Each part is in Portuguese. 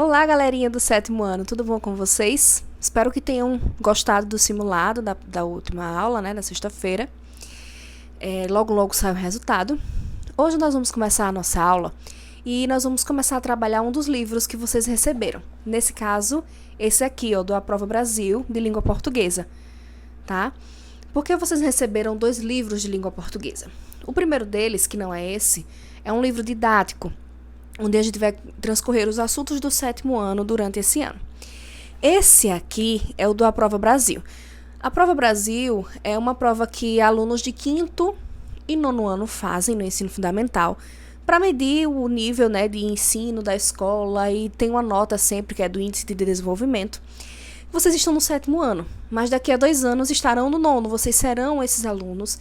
Olá, galerinha do sétimo ano, tudo bom com vocês? Espero que tenham gostado do simulado da última aula, né, da sexta-feira. Logo, logo sai o resultado. Hoje nós vamos começar a nossa aula e nós vamos começar a trabalhar um dos livros que vocês receberam. Nesse caso, esse aqui, ó, do A Prova Brasil, de língua portuguesa, tá? Porque vocês receberam 2 livros de língua portuguesa. O primeiro deles, que não é esse, é um livro didático, onde a gente vai transcorrer os assuntos do sétimo ano durante esse ano. Esse aqui é o do A Prova Brasil. A Prova Brasil é uma prova que alunos de 5º e 9º ano fazem no ensino fundamental para medir o nível, né, de ensino da escola e tem uma nota sempre que é do índice de desenvolvimento. Vocês estão no sétimo ano, mas daqui a 2 anos estarão no 9º. Vocês serão esses alunos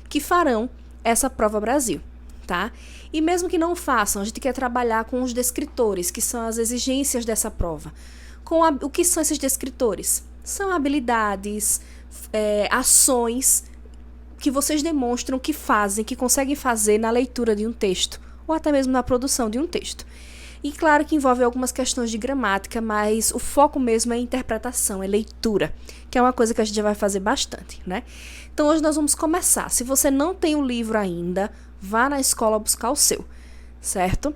que farão essa Prova Brasil, tá? E mesmo que não façam, a gente quer trabalhar com os descritores, que são as exigências dessa prova. O que são esses descritores? São habilidades, ações que vocês demonstram que fazem, que conseguem fazer na leitura de um texto, ou até mesmo na produção de um texto. E claro que envolve algumas questões de gramática, mas o foco mesmo é interpretação, é leitura, que é uma coisa que a gente já vai fazer bastante, né? Então hoje nós vamos começar. Se você não tem o livro ainda, vá na escola buscar o seu, certo?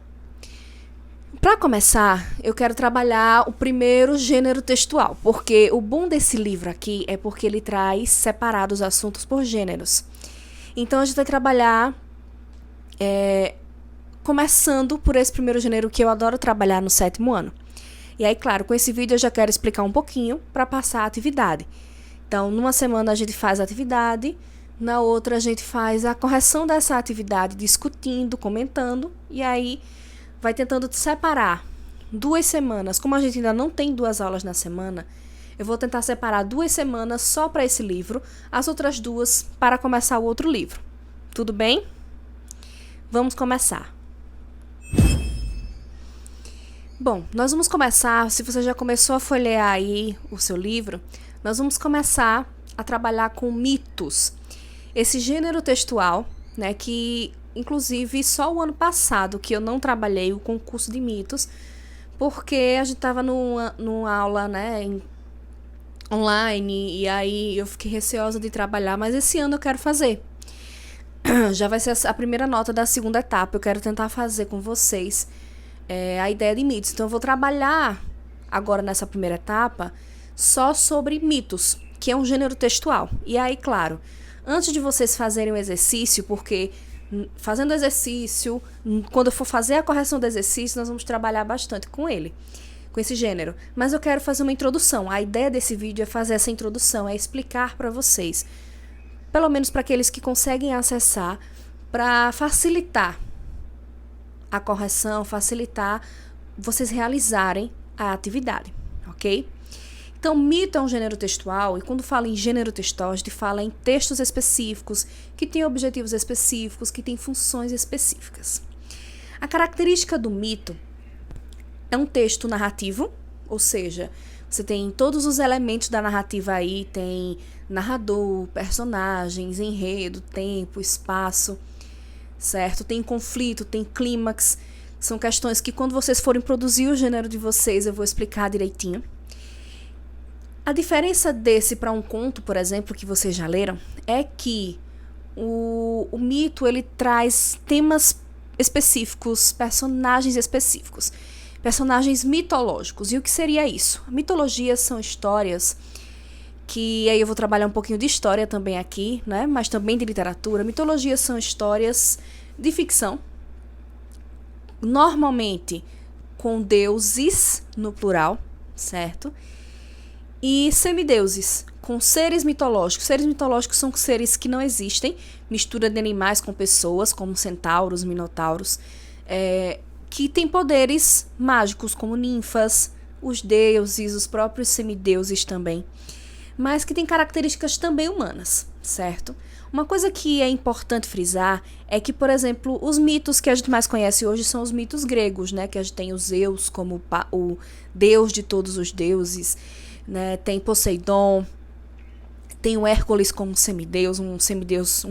Para começar, eu quero trabalhar o primeiro gênero textual, porque o bom desse livro aqui é porque ele traz separados os assuntos por gêneros. Então a gente vai trabalhar começando por esse primeiro gênero que eu adoro trabalhar no sétimo ano. E aí, claro, com esse vídeo eu já quero explicar um pouquinho para passar a atividade. Então, numa semana a gente faz a atividade, na outra a gente faz a correção dessa atividade, discutindo, comentando, e aí vai tentando separar 2 semanas. Como a gente ainda não tem 2 aulas na semana, eu vou tentar separar 2 semanas só para esse livro, as outras 2 para começar o outro livro. Tudo bem? Vamos começar. Bom, nós vamos começar, se você já começou a folhear aí o seu livro, nós vamos começar a trabalhar com mitos. Esse gênero textual, né, que inclusive só o ano passado que eu não trabalhei o concurso de mitos, porque a gente estava numa aula, né, online, e aí eu fiquei receosa de trabalhar, mas esse ano eu quero fazer. Já vai ser a primeira nota da segunda etapa, eu quero tentar fazer com vocês a ideia de mitos. Então eu vou trabalhar agora nessa primeira etapa só sobre mitos, que é um gênero textual. E aí, claro, antes de vocês fazerem o exercício, porque fazendo o exercício, quando eu for fazer a correção do exercício, nós vamos trabalhar bastante com ele, com esse gênero. Mas eu quero fazer uma introdução. A ideia desse vídeo é fazer essa introdução, é explicar para vocês, pelo menos para aqueles que conseguem acessar, para facilitar a correção, facilitar vocês realizarem a atividade, ok? Então, mito é um gênero textual, e quando fala em gênero textual, a gente fala em textos específicos, que têm objetivos específicos, que têm funções específicas. A característica do mito é um texto narrativo, ou seja, você tem todos os elementos da narrativa aí, tem narrador, personagens, enredo, tempo, espaço, certo? Tem conflito, tem clímax, são questões que quando vocês forem produzir o gênero de vocês, eu vou explicar direitinho. A diferença desse para um conto, por exemplo, que vocês já leram, é que o mito, ele traz temas específicos, personagens específicos, personagens mitológicos. E o que seria isso? Mitologias são histórias que, aí eu vou trabalhar um pouquinho de história também aqui, né? Mas também de literatura. Mitologias são histórias de ficção, normalmente com deuses no plural, certo? E semideuses, com seres mitológicos. Seres mitológicos são seres que não existem, mistura de animais com pessoas, como centauros, minotauros, que têm poderes mágicos, como ninfas, os deuses, os próprios semideuses também, mas que têm características também humanas, certo? Uma coisa que é importante frisar é que, por exemplo, os mitos que a gente mais conhece hoje são os mitos gregos, né? Que a gente tem o Zeus como o deus de todos os deuses, né? Tem Poseidon, tem o Hércules como semideus, um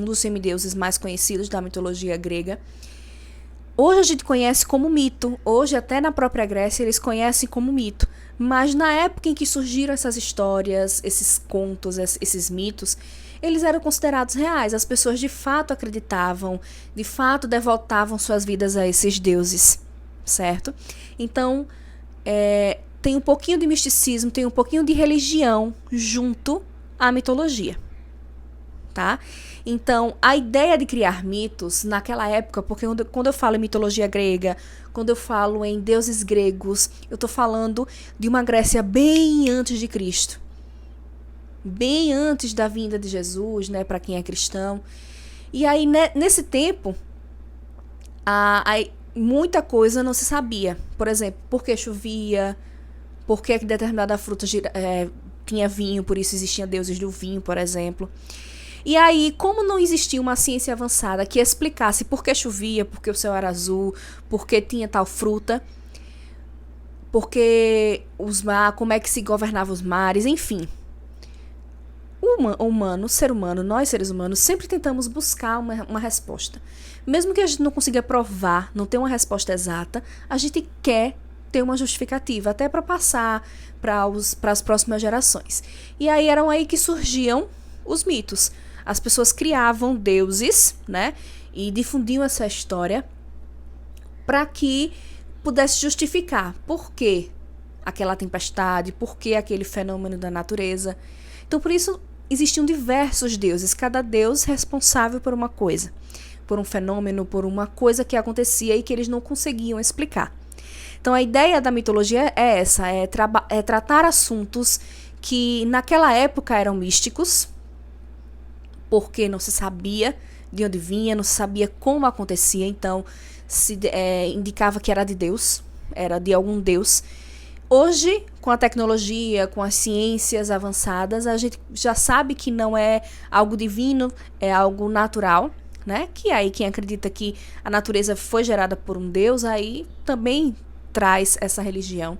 dos semideuses mais conhecidos da mitologia grega. Hoje a gente conhece como mito. Hoje, até na própria Grécia, eles conhecem como mito. Mas na época em que surgiram essas histórias, esses contos, esses mitos, eles eram considerados reais. As pessoas de fato acreditavam, de fato devotavam suas vidas a esses deuses, certo? Então, tem um pouquinho de misticismo, tem um pouquinho de religião junto à mitologia, tá? Então, a ideia de criar mitos naquela época, porque quando eu falo em mitologia grega, quando eu falo em deuses gregos, eu estou falando de uma Grécia bem antes de Cristo, bem antes da vinda de Jesus, né, para quem é cristão. E aí, nesse tempo, muita coisa não se sabia. Por exemplo, por que chovia, por que determinada fruta tinha vinho, por isso existiam deuses do vinho, por exemplo. E aí, como não existia uma ciência avançada que explicasse por que chovia, por que o céu era azul, por que tinha tal fruta, como é que se governava os mares, enfim. O ser humano, nós seres humanos, sempre tentamos buscar uma resposta. Mesmo que a gente não consiga provar, não ter uma resposta exata, a gente quer ter uma justificativa, até para passar para as próximas gerações. E aí eram aí que surgiam os mitos. As pessoas criavam deuses, né, e difundiam essa história para que pudesse justificar por que aquela tempestade, por que aquele fenômeno da natureza. Então, por isso, existiam diversos deuses, cada deus responsável por uma coisa, por um fenômeno, por uma coisa que acontecia e que eles não conseguiam explicar. Então, a ideia da mitologia é essa, é tratar assuntos que naquela época eram místicos, porque não se sabia de onde vinha, não se sabia como acontecia, então indicava que era de Deus, era de algum Deus. Hoje, com a tecnologia, com as ciências avançadas, a gente já sabe que não é algo divino, é algo natural, né? Que aí quem acredita que a natureza foi gerada por um Deus, aí também traz essa religião.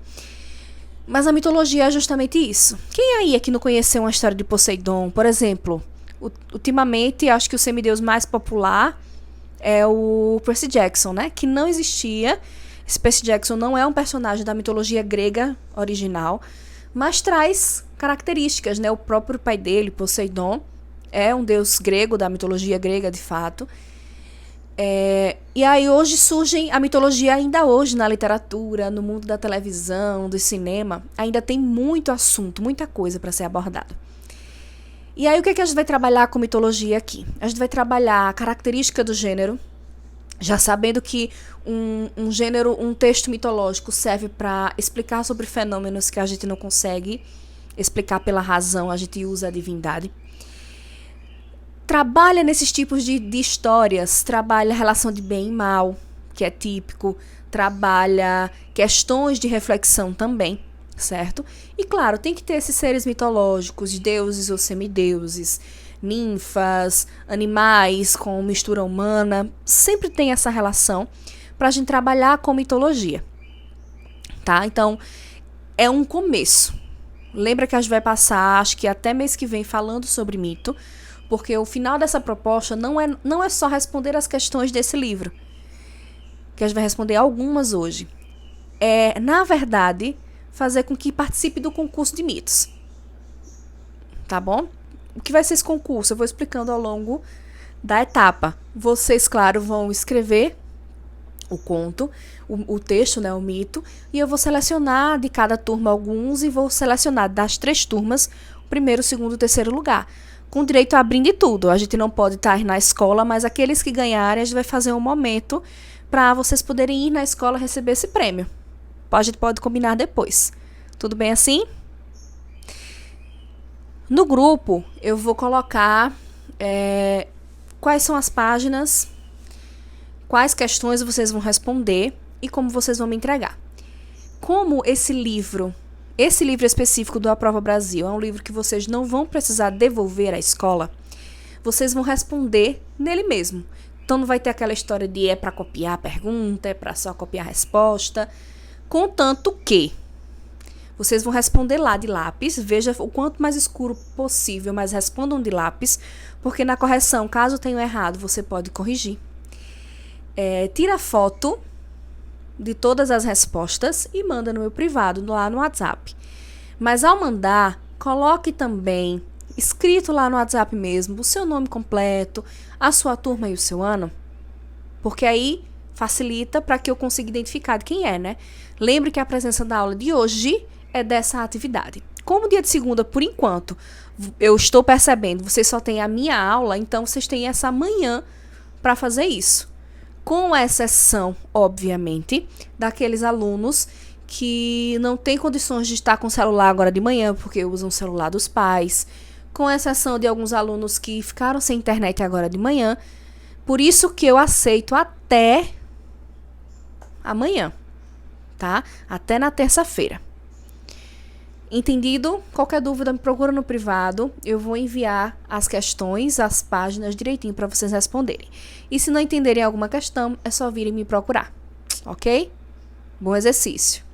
Mas a mitologia é justamente isso. Quem aí é que não conheceu uma história de Poseidon, por exemplo? Ultimamente, acho que o semideus mais popular é o Percy Jackson, né? Que não existia. Esse Percy Jackson não é um personagem da mitologia grega original, mas traz características, né? O próprio pai dele, Poseidon, é um deus grego, da mitologia grega, de fato. E aí hoje surgem a mitologia, ainda hoje na literatura, no mundo da televisão, do cinema, ainda tem muito assunto, muita coisa para ser abordada. E aí o que a gente vai trabalhar com mitologia aqui? A gente vai trabalhar a característica do gênero, já sabendo que um gênero, um texto mitológico serve para explicar sobre fenômenos que a gente não consegue explicar pela razão, a gente usa a divindade. Trabalha nesses tipos de histórias, trabalha a relação de bem e mal, que é típico, trabalha questões de reflexão também, certo? E claro, tem que ter esses seres mitológicos, deuses ou semideuses, ninfas, animais com mistura humana, sempre tem essa relação para a gente trabalhar com mitologia, tá? Então, é um começo. Lembra que a gente vai passar, acho que até mês que vem, falando sobre mito, porque o final dessa proposta não é só responder as questões desse livro, que a gente vai responder algumas hoje. É, na verdade, fazer com que participe do concurso de mitos. Tá bom? O que vai ser esse concurso? Eu vou explicando ao longo da etapa. Vocês, claro, vão escrever o conto, o texto, né, o mito, e eu vou selecionar de cada turma alguns e vou selecionar das 3 turmas o primeiro, o segundo e o terceiro lugar, com direito a brinde e tudo. A gente não pode estar na escola, mas aqueles que ganharem, a gente vai fazer um momento para vocês poderem ir na escola receber esse prêmio. A gente pode combinar depois. Tudo bem assim? No grupo, eu vou colocar quais são as páginas, quais questões vocês vão responder e como vocês vão me entregar. Como esse livro específico do Aprova Brasil é um livro que vocês não vão precisar devolver à escola, vocês vão responder nele mesmo. Então não vai ter aquela história de é para copiar a pergunta, é para só copiar a resposta, contanto que vocês vão responder lá de lápis, veja o quanto mais escuro possível, mas respondam de lápis, porque na correção, caso tenham errado, você pode corrigir. tira foto de todas as respostas e manda no meu privado, lá no WhatsApp. Mas ao mandar, coloque também, escrito lá no WhatsApp mesmo, o seu nome completo, a sua turma e o seu ano, porque aí facilita para que eu consiga identificar de quem é, né? Lembre que a presença da aula de hoje é dessa atividade. Como dia de segunda, por enquanto, eu estou percebendo, vocês só têm a minha aula, então vocês têm essa manhã para fazer isso. Com exceção, obviamente, daqueles alunos que não têm condições de estar com o celular agora de manhã, porque usam o celular dos pais. Com exceção de alguns alunos que ficaram sem internet agora de manhã. Por isso que eu aceito até amanhã, tá? Até na terça-feira. Entendido? Qualquer dúvida me procura no privado. Eu vou enviar as questões, as páginas direitinho para vocês responderem. E se não entenderem alguma questão, é só virem me procurar, ok? Bom exercício!